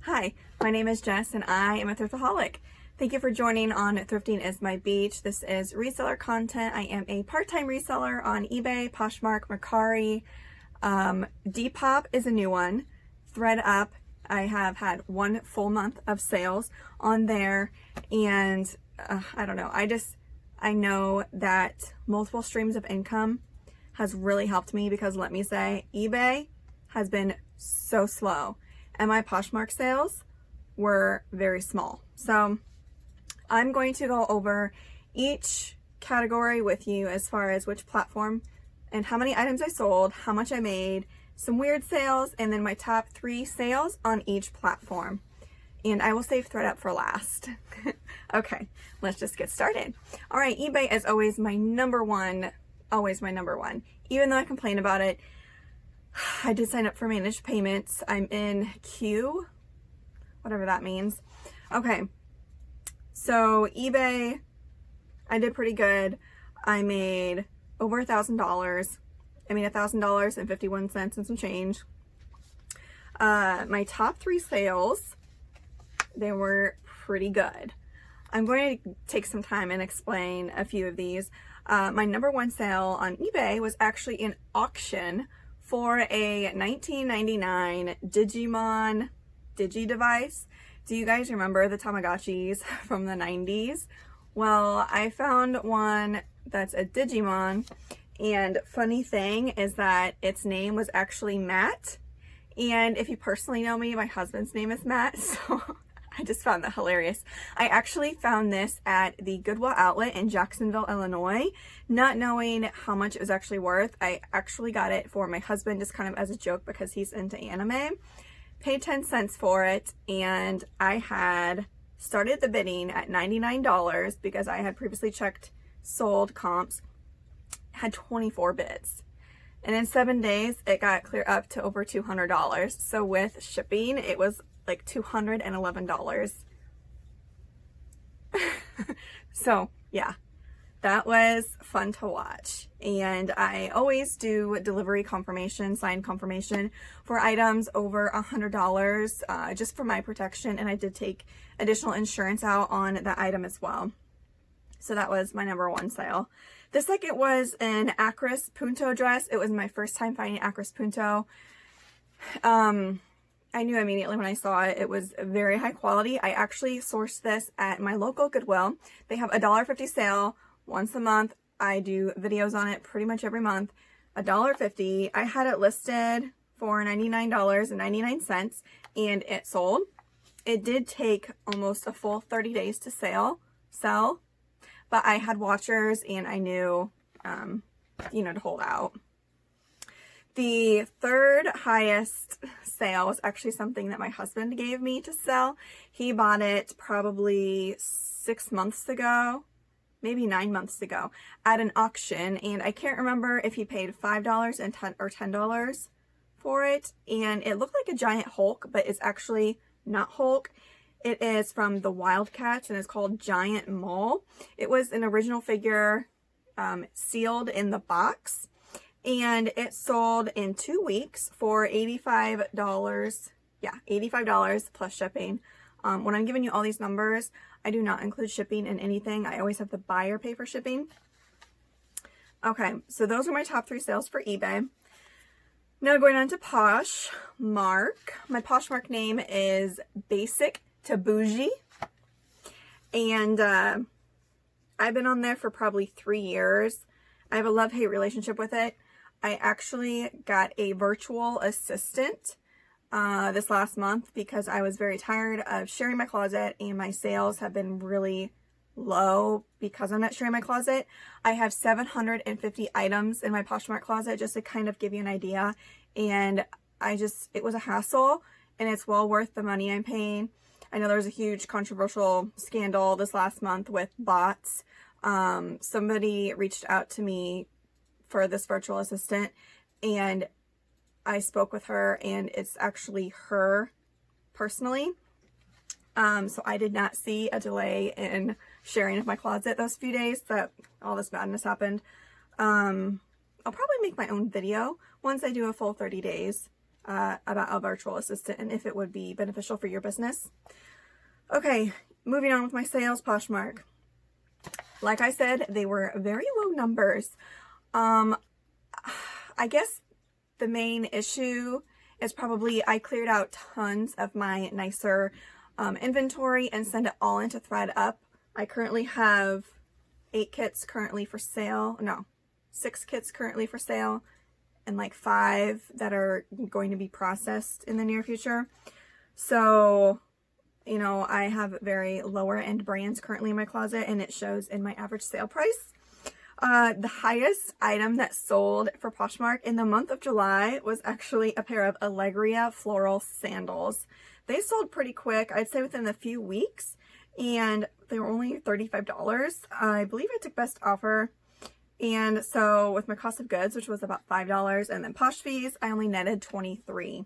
Hi, my name is Jess and I am a thriftaholic. Thank you for joining on Thrifting is My Beach. This is reseller content. I am a part-time reseller on eBay, Poshmark, Mercari. Depop is a new one. ThredUP, I have had 1 full month of sales on there, and I don't know. I know that multiple streams of income has really helped me because let me say, eBay has been so slow and my Poshmark sales were very small. So I'm going to go over each category with you as far as which platform and how many items I sold, how much I made, some weird sales, and then my top 3 sales on each platform. And I will save ThredUP for last. Okay, let's just get started. All right, eBay is always my number one, always my number one. Even though I complain about it, I did sign up for managed payments. I'm in Q, whatever that means. Okay, so eBay, I did pretty good. I made over $1,000. I mean $1,000.51 and some change. My top 3 sales, they were pretty good. I'm going to take some time and explain a few of these. My number 1 sale on eBay was actually an auction for a 1999 Digimon Digi device. Do you guys remember the Tamagotchis from the 90s? Well, I found one that's a Digimon, and funny thing is that its name was actually Matt. And if you personally know me, my husband's name is Matt, so I just found that hilarious. I actually found this at the Goodwill outlet in Jacksonville, Illinois, not knowing how much it was actually worth. I actually got it for my husband just kind of as a joke because he's into anime. Paid 10 cents for it, and I had started the bidding at $99 because I had previously checked sold comps, had 24 bids. And in 7 days, it got clear up to over $200. So with shipping, it was like $211. So yeah, that was fun to watch. And I always do delivery confirmation, signed confirmation for items over $100, just for my protection. And I did take additional insurance out on that item as well. So that was my number 1 sale. The second was an Acris Punto dress. It was my first time finding Acris Punto. I knew immediately when I saw it, it was very high quality. I actually sourced this at my local Goodwill. They have a $1.50 sale once a month. I do videos on it pretty much every month. $1.50. I had it listed for $99.99 and it sold. It did take almost a full 30 days to sell, but I had watchers and I knew, to hold out. The third highest sale was actually something that my husband gave me to sell. He bought it probably 6 months ago, maybe 9 months ago at an auction. And I can't remember if he paid $5 and $10 for it. And it looked like a giant Hulk, but it's actually not Hulk. It is from the Wildcats and it's called Giant Mole. It was an original figure sealed in the box. And it sold in 2 weeks for $85. Yeah, $85 plus shipping. When I'm giving you all these numbers, I do not include shipping in anything. I always have the buyer pay for shipping. Okay, so those are my top 3 sales for eBay. Now going on to Poshmark. My Poshmark name is Basic to Bougie. And I've been on there for probably 3 years. I have a love-hate relationship with it. I actually got a virtual assistant this last month because I was very tired of sharing my closet and my sales have been really low because I'm not sharing my closet. I have 750 items in my Poshmark closet just to kind of give you an idea. And it was a hassle and it's well worth the money I'm paying. I know there was a huge controversial scandal this last month with bots. Somebody reached out to me for this virtual assistant and I spoke with her and it's actually her personally. So I did not see a delay in sharing of my closet those few days that all this madness happened. I'll probably make my own video once I do a full 30 days about a virtual assistant and if it would be beneficial for your business. Okay, moving on with my sales, Poshmark. Like I said, they were very low numbers. I guess the main issue is probably I cleared out tons of my nicer inventory and sent it all into ThredUP. I currently have 8 kits currently for sale. No, 6 kits currently for sale and like 5 that are going to be processed in the near future. So, you know, I have very lower end brands currently in my closet, and it shows in my average sale price. The highest item that sold for Poshmark in the month of July was actually a pair of Allegria floral sandals. They sold pretty quick, I'd say within a few weeks, and they were only $35. I believe I took best offer. And so with my cost of goods, which was about $5, and then Posh fees, I only netted $23.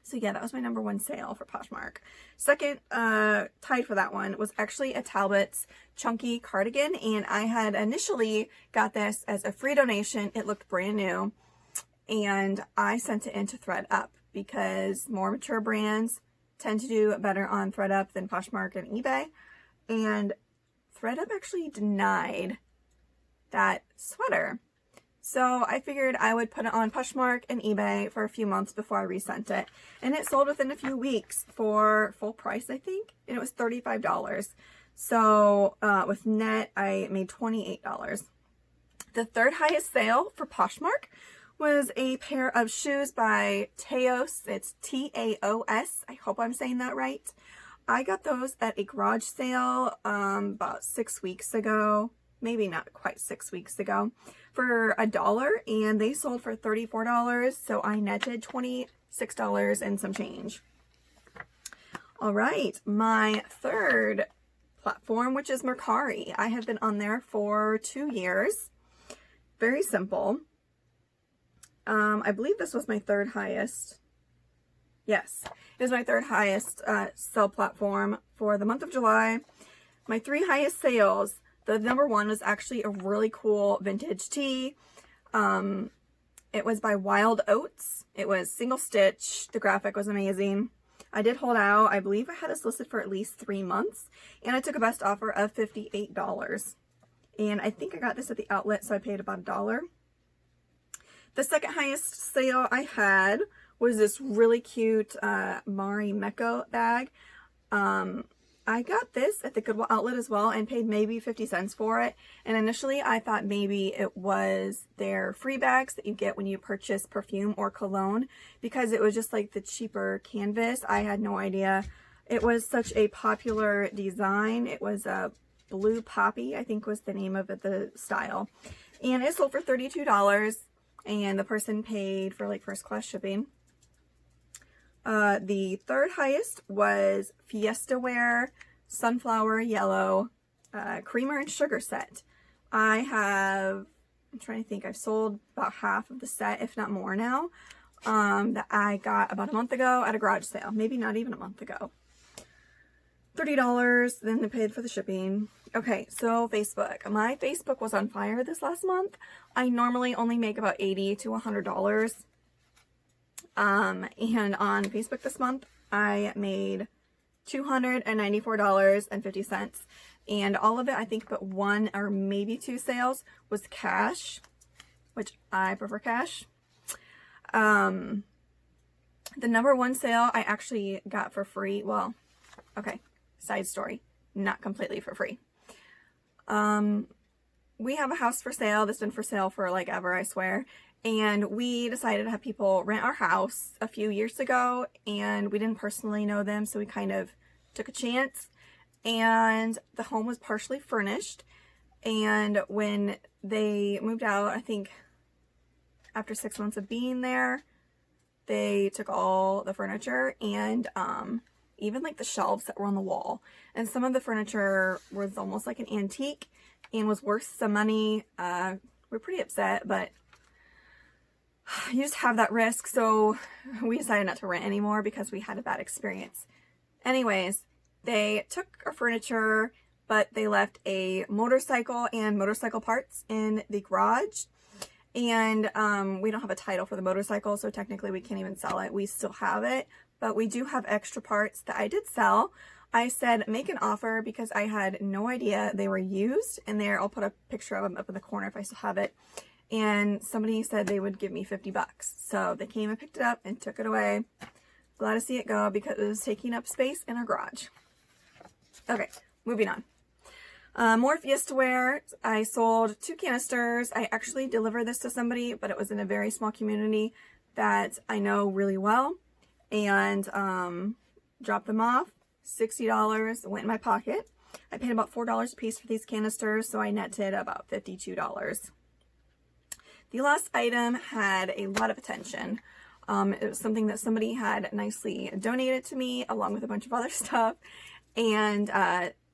So yeah, that was my number 1 sale for Poshmark. Second, tied for that one, was actually a Talbot's chunky cardigan, and I had initially got this as a free donation. It looked brand new, and I sent it into ThredUP because more mature brands tend to do better on ThredUP than Poshmark and eBay, and ThredUP actually denied that sweater. So I figured I would put it on Poshmark and eBay for a few months before I resent it. And it sold within a few weeks for full price, I think. And it was $35. So with net, I made $28. The third highest sale for Poshmark was a pair of shoes by Taos. It's T-A-O-S. I hope I'm saying that right. I got those at a garage sale about 6 weeks ago. Maybe not quite 6 weeks ago, for $1, and they sold for $34, so I netted $26 and some change. All right, my third platform, which is Mercari. I have been on there for 2 years. Very simple. I believe this was my third highest. Yes, it was my third highest sell platform for the month of July. My 3 highest sales. The number 1 was actually a really cool vintage tee. It was by Wild Oats. It was single stitch. The graphic was amazing. I did hold out. I believe I had this listed for at least 3 months. And I took a best offer of $58. And I think I got this at the outlet, so I paid about $1. The second highest sale I had was this really cute Mari Mecco bag. I got this at the Goodwill outlet as well and paid maybe 50 cents for it. And initially I thought maybe it was their free bags that you get when you purchase perfume or cologne, because it was just like the cheaper canvas. I had no idea. It was such a popular design. It was a blue poppy, I think was the name of it, the style. And it sold for $32, and the person paid for like first class shipping. The third highest was Fiesta Wear Sunflower Yellow Creamer and Sugar set. I'm trying to think, I've sold about half of the set, if not more now, that I got about a month ago at a garage sale. Maybe not even a month ago. $30, then they paid for the shipping. Okay, so Facebook. My Facebook was on fire this last month. I normally only make about $80 to $100. And on Facebook this month, I made $294.50. And all of it, I think but 1 or maybe 2 sales was cash, which I prefer cash. The number 1 sale I actually got for free. Well, okay, side story, not completely for free. We have a house for sale that's been for sale for like ever, I swear. And we decided to have people rent our house a few years ago, and we didn't personally know them, so we kind of took a chance. And the home was partially furnished, and when they moved out, I think after 6 months of being there, they took all the furniture and even like the shelves that were on the wall. And some of the furniture was almost like an antique and was worth some money. We're pretty upset, but you just have that risk, so we decided not to rent anymore because we had a bad experience. Anyways, they took our furniture, but they left a motorcycle and motorcycle parts in the garage, And we don't have a title for the motorcycle, so technically we can't even sell it. We still have it, but we do have extra parts that I did sell. I said make an offer because I had no idea they were used. And there, I'll put a picture of them up in the corner if I still have it. And somebody said they would give me 50 bucks. So they came and picked it up and took it away. Glad to see it go because it was taking up space in our garage. Okay, moving on. More Fiesta ware. I sold 2 canisters. I actually delivered this to somebody, but it was in a very small community that I know really well. And dropped them off. $60 went in my pocket. I paid about $4 a piece for these canisters, so I netted about $52. The last item had a lot of attention. It was something that somebody had nicely donated to me along with a bunch of other stuff. And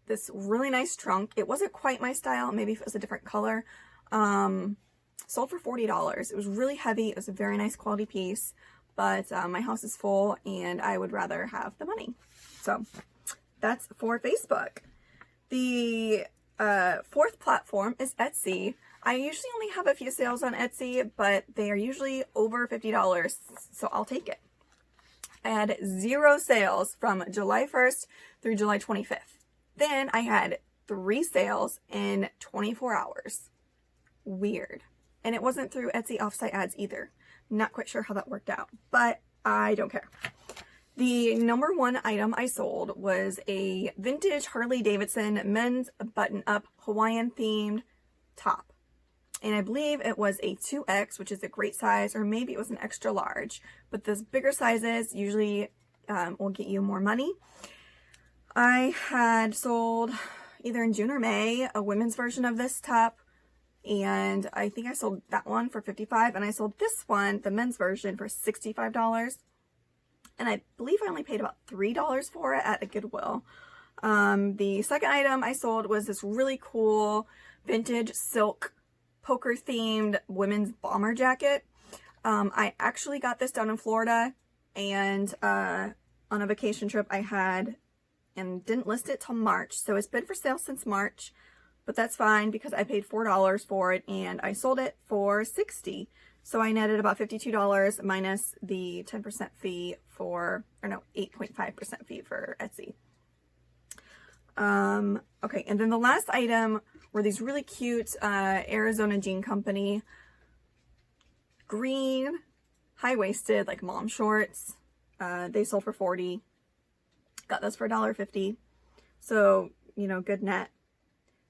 this really nice trunk. It wasn't quite my style. Maybe if it was a different color. Sold for $40. It was really heavy. It was a very nice quality piece. But my house is full and I would rather have the money. So that's for Facebook. The fourth platform is Etsy. I usually only have a few sales on Etsy, but they are usually over $50, so I'll take it. I had 0 sales from July 1st through July 25th. Then I had 3 sales in 24 hours. Weird. And it wasn't through Etsy offsite ads either. Not quite sure how that worked out, but I don't care. The number 1 item I sold was a vintage Harley Davidson men's button-up Hawaiian themed top. And I believe it was a 2X, which is a great size, or maybe it was an extra large. But those bigger sizes usually will get you more money. I had sold either in June or May a women's version of this top. And I think I sold that one for $55. And I sold this one, the men's version, for $65. And I believe I only paid about $3 for it at a Goodwill. The second item I sold was this really cool vintage silk poker themed women's bomber jacket. I actually got this down in Florida and on a vacation trip I had and didn't list it till March. So it's been for sale since March, but that's fine because I paid $4 for it and I sold it for $60. So I netted about $52 minus the 10% fee for, or no, 8.5% fee for Etsy. Okay, and then the last item were these really cute Arizona Jean Company green high-waisted like mom shorts. They sold for $40. Got those for $1.50. So, you know, good net.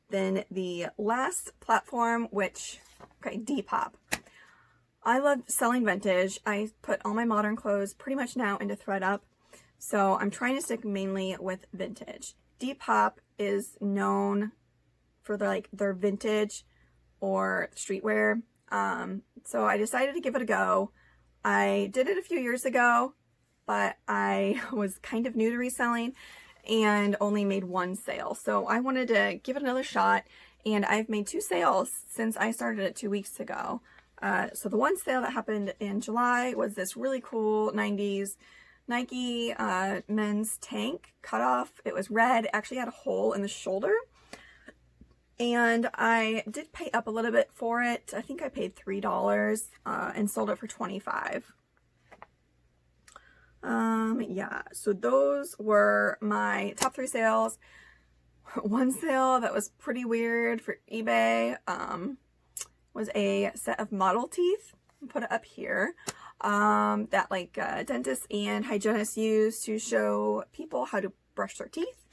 Then the last platform, which, okay, Depop. I love selling vintage. I put all my modern clothes pretty much now into ThredUP. So I'm trying to stick mainly with vintage. Depop is known for their vintage or streetwear. So I decided to give it a go. I did it a few years ago, but I was kind of new to reselling and only made 1 sale. So I wanted to give it another shot, and I've made 2 sales since I started it 2 weeks ago. So the one sale that happened in July was this really cool 90s Nike men's tank cutoff. It was red. It actually had a hole in the shoulder. And I did pay up a little bit for it. I think I paid $3 and sold it for $25. Yeah, so those were my top 3 sales. One sale that was pretty weird for eBay was a set of model teeth. I'll put it up here. That dentists and hygienists use to show people how to brush their teeth.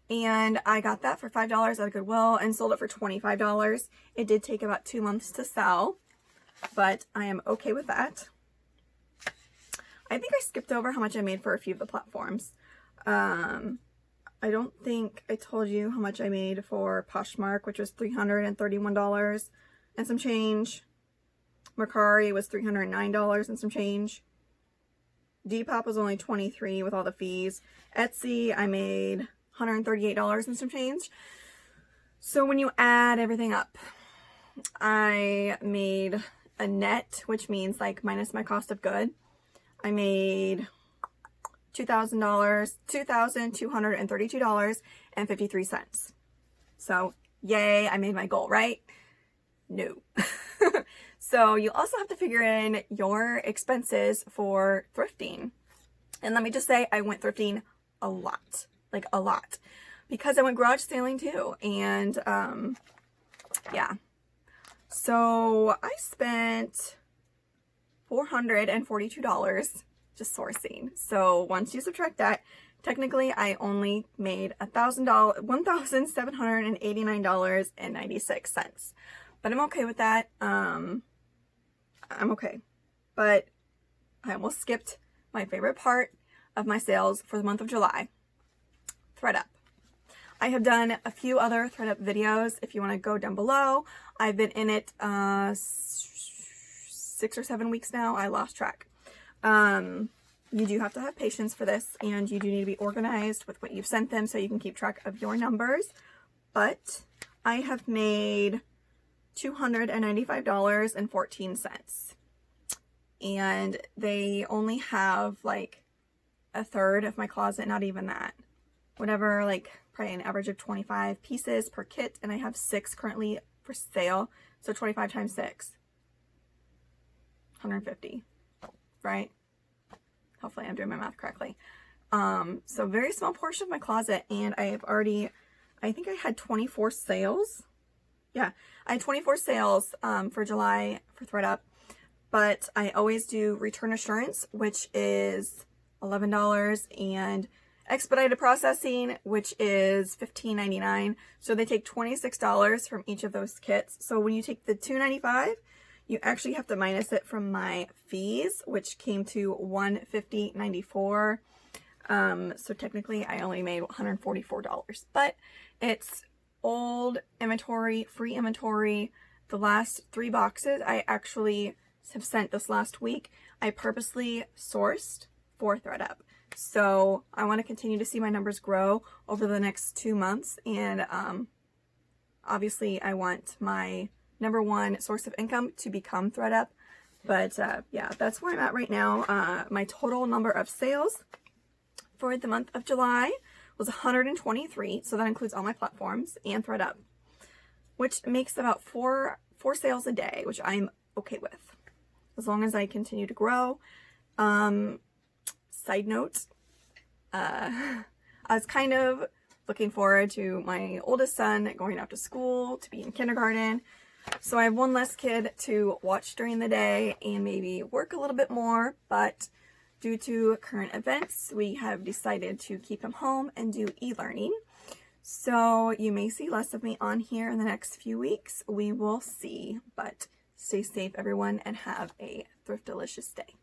And I got that for $5 at a Goodwill and sold it for $25. It did take about 2 months to sell, but I am okay with that. I think I skipped over how much I made for a few of the platforms. I don't think I told you how much I made for Poshmark, which was $331 and some change. Mercari was $309 and some change. Depop was only $23 with all the fees. Etsy, I made $138 and some change. So when you add everything up, I made a net, which means minus my cost of good. I made $2,232.53. So yay, I made my goal, right? No. So you also have to figure in your expenses for thrifting. And let me just say, I went thrifting a lot, like a lot, because I went garage sailing too. And yeah, so I spent $442 just sourcing. So once you subtract that, technically I only made $1,789.96. But I'm okay with that. I'm okay. But I almost skipped my favorite part of my sales for the month of July. ThredUP. I have done a few other ThredUP videos. If you want to go down below, I've been in it 6 or 7 weeks now. I lost track. You do have to have patience for this, and you do need to be organized with what you've sent them so you can keep track of your numbers. But I have made $295.14. And they only have like a third of my closet, not even that. Whatever, like probably an average of 25 pieces per kit, and I have 6 currently for sale. So 25 times 6. 150, right? Hopefully I'm doing my math correctly. So very small portion of my closet, and I have already, I think I had 24 sales. Yeah, I had 24 sales for July for ThredUP, but I always do return assurance, which is $11, and expedited processing, which is $15.99. So they take $26 from each of those kits. So when you take the $295, you actually have to minus it from my fees, which came to $150.94. So technically I only made $144, but it's old inventory, free inventory. The last 3 boxes I actually have sent this last week. I purposely sourced for ThredUP. So I want to continue to see my numbers grow over the next 2 months. And obviously I want my #1 source of income to become ThredUP. But yeah, that's where I'm at right now. My total number of sales for the month of July was 123. So that includes all my platforms and ThredUP, which makes about four sales a day, which I'm okay with, as long as I continue to grow. Side note, I was kind of looking forward to my oldest son going off to school to be in kindergarten. So I have 1 less kid to watch during the day and maybe work a little bit more, but due to current events, we have decided to keep him home and do e-learning. So you may see less of me on here in the next few weeks. We will see, but stay safe everyone and have a Thrift-delicious day.